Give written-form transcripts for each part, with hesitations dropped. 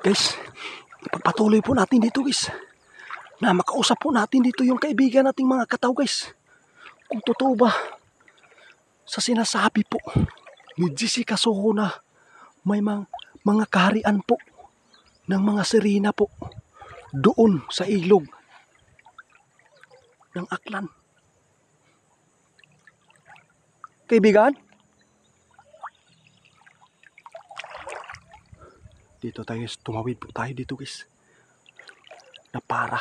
Guys, ipagpatuloy po natin dito guys. Na makausap po natin dito yung kaibigan nating mga kataw guys. Kung totoo ba sa sinasabi po ni Jessica Soho na may mga kaharian po ng mga sirena po doon sa ilog ng Aklan. Kaibigan? Dito tayo, tumawid po tayo dito guys. Na para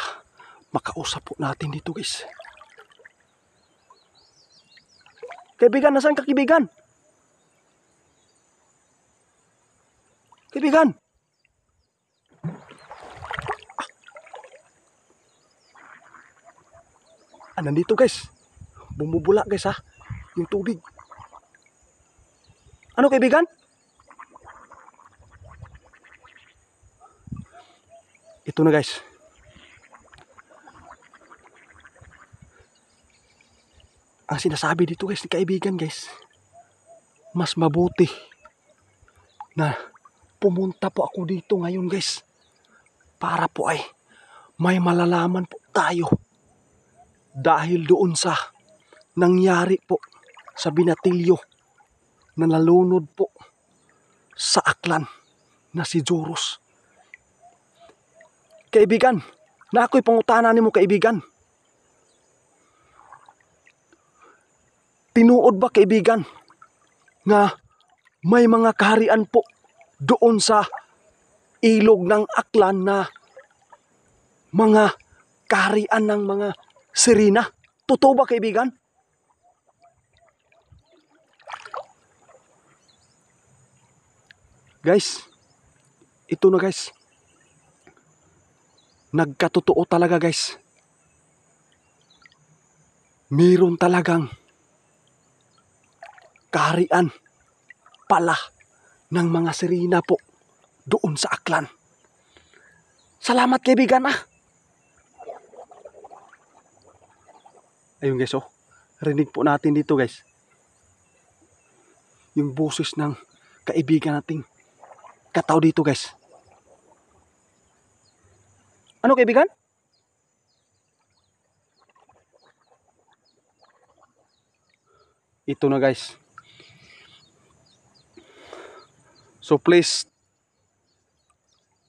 makausap po natin dito guys. Kaibigan, nasaan ka kaibigan? Kaibigan! Nandito guys. Bumubula guys ha. Yung tubig. Ano kaibigan? Ito na guys. Ang sinasabi dito guys ni kaibigan guys, mas mabuti na pumunta po ako dito ngayon guys. Para po ay may malalaman po tayo. Dahil doon sa nangyari po sa binatilyo na nalunod po sa Aklan na si Joros. Kaibigan, na ako'y pangutanan ni mo kaibigan. Tinuod ba kaibigan na may mga kaharian po doon sa ilog ng Aklan na mga kaharian ng mga sirena? Totoo ba kaibigan? Guys, ito na guys. Nagkatotoo talaga guys. Meron talagang kaharian pala ng mga sirena po doon sa Aklan. Salamat kaibigan ah. Ayun guys oh. Rinig po natin dito guys. Yung boses ng kaibigan nating kataw dito guys. Ano kaibigan? Ito na guys. So please,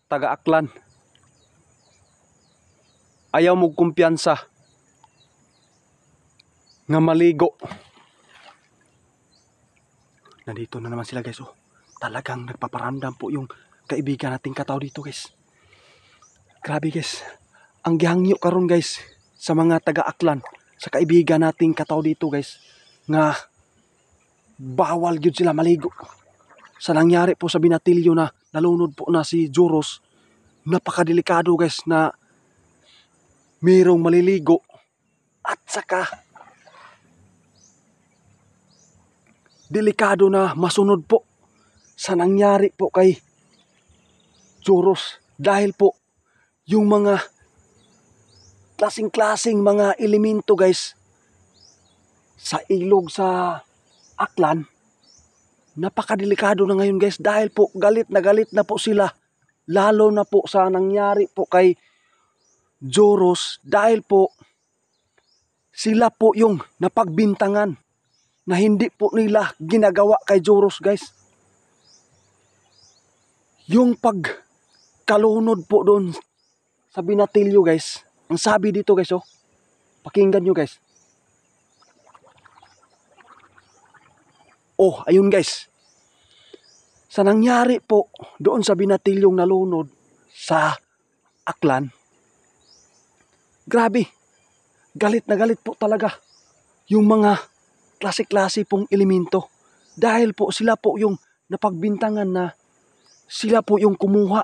taga Aklan, ayaw mo kumpiyansa nga maligo. Nandito na naman sila guys oh. Talagang nagpaparamdam po yung kaibigan nating kataw dito guys. Grabe guys. Ang gihangyo karon guys sa mga taga Aklan, sa kaibigan nating kataw dito guys, nga bawal gyud sila maligo. Sa nangyari po sa binatilyo na nalunod po na si Joros, napakadelikado guys na mayroong maliligo at saka delikado na masunod po sa nangyari po kay Joros. Dahil po yung mga klasing-klasing mga elemento guys sa ilog sa Aklan, napakadelikado na ngayon guys. Dahil po galit na po sila, lalo na po sa nangyari po kay Joros. Dahil po sila po yung napagbintangan na hindi po nila ginagawa kay Joros guys. Yung pagkalunod po doon sa binatilyo guys, ang sabi dito guys oh, pakinggan nyo guys. Oh, ayun guys. Sa nangyari po doon sa binatilyong nalunod sa Aklan, grabe, galit na galit po talaga yung mga klase-klase pong elemento. Dahil po sila po yung napagbintangan na sila po yung kumuha.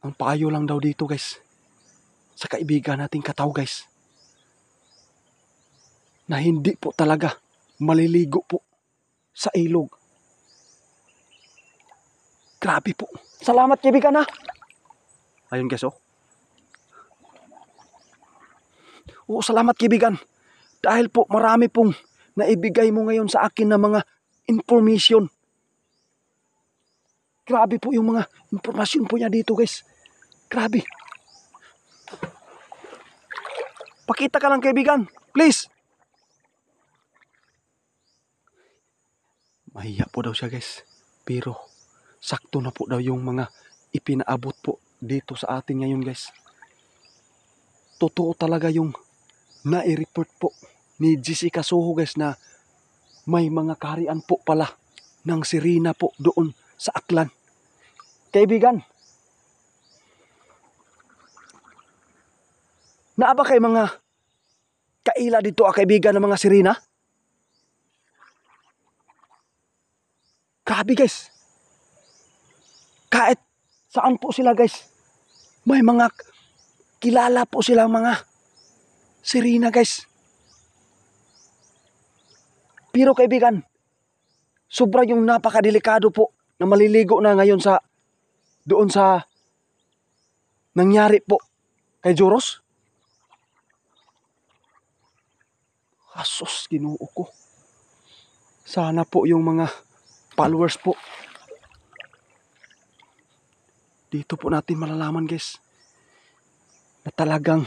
Ang payo lang daw dito guys, sa kaibigan nating kataw guys, na hindi po talaga maliligo po sa ilog. Grabe po. Salamat kaibigan ha. Ayun guys oh. Oo, salamat kaibigan. Dahil po marami pong naibigay mo ngayon sa akin na mga information. Grabe po yung mga informasyon po niya dito guys. Grabe. Pakita ka lang kaibigan, please. Mahiya po daw siya guys. Pero sakto na po daw yung mga ipinaabot po dito sa atin ngayon guys. Totoo talaga yung nai-report po ni Jessica Soho guys na may mga kaharian po pala ng sirena po doon sa Aklan. Kaibigan, naa ba kay mga kaila dito kaibigan ng mga sirena? Grabe guys. Kahit saan po sila guys, may mga kilala po silang mga sirena guys. Pero kaibigan, sobra yung napakadelikado po na maliligo na ngayon sa doon sa nangyari po kay Joros. Asus, Ginoo ko. Sana po yung mga followers po dito po natin malalaman guys na talagang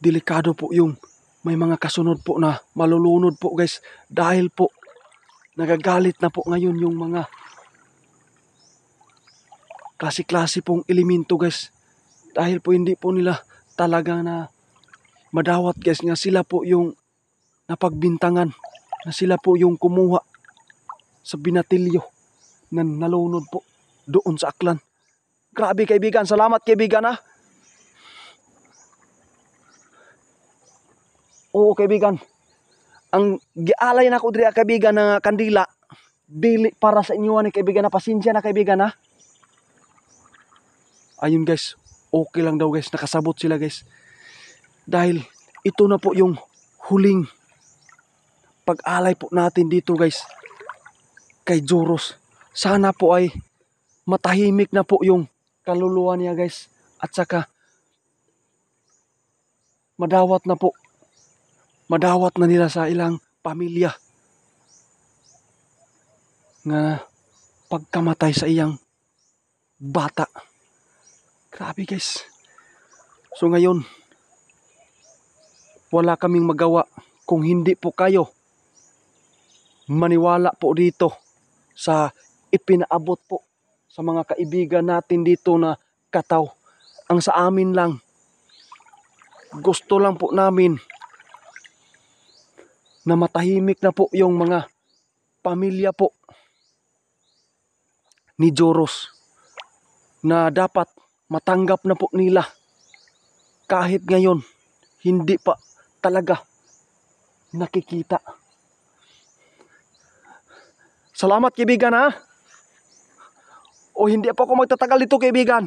delikado po yung may mga kasunod po na malulunod po guys dahil po nagagalit na po ngayon yung mga klase-klase pong elemento guys dahil po hindi po nila talagang na madawat guys nga sila po yung napagbintangan na sila po yung kumuha sa binatilyo na nalunod po doon sa Aklan. Grabe kaibigan, salamat kaibigan ha. Oo kaibigan, ang gialay na ko diri kaibigan na kandila, dili para sa inyo ni kaibigan na pasensya na kaibigan ha. Ayun guys, okay lang daw guys, nakasabot sila guys. Dahil ito na po yung huling pag-alay po natin dito guys kay Joros. Sana po ay matahimik na po yung kaluluwa niya guys at saka madawat na nila sa ilang pamilya nga pagkamatay sa iyang bata. Grabe guys. So ngayon, wala kaming magawa kung hindi po kayo maniwala po dito sa ipinaabot po sa mga kaibigan natin dito na Kataw. Ang sa amin lang, gusto lang po namin na matahimik na po yung mga pamilya po ni Joros na dapat matanggap na po nila kahit ngayon hindi pa talaga nakikita. Salamat kaibigan ha. O hindi pa ako magtatagal dito kaibigan.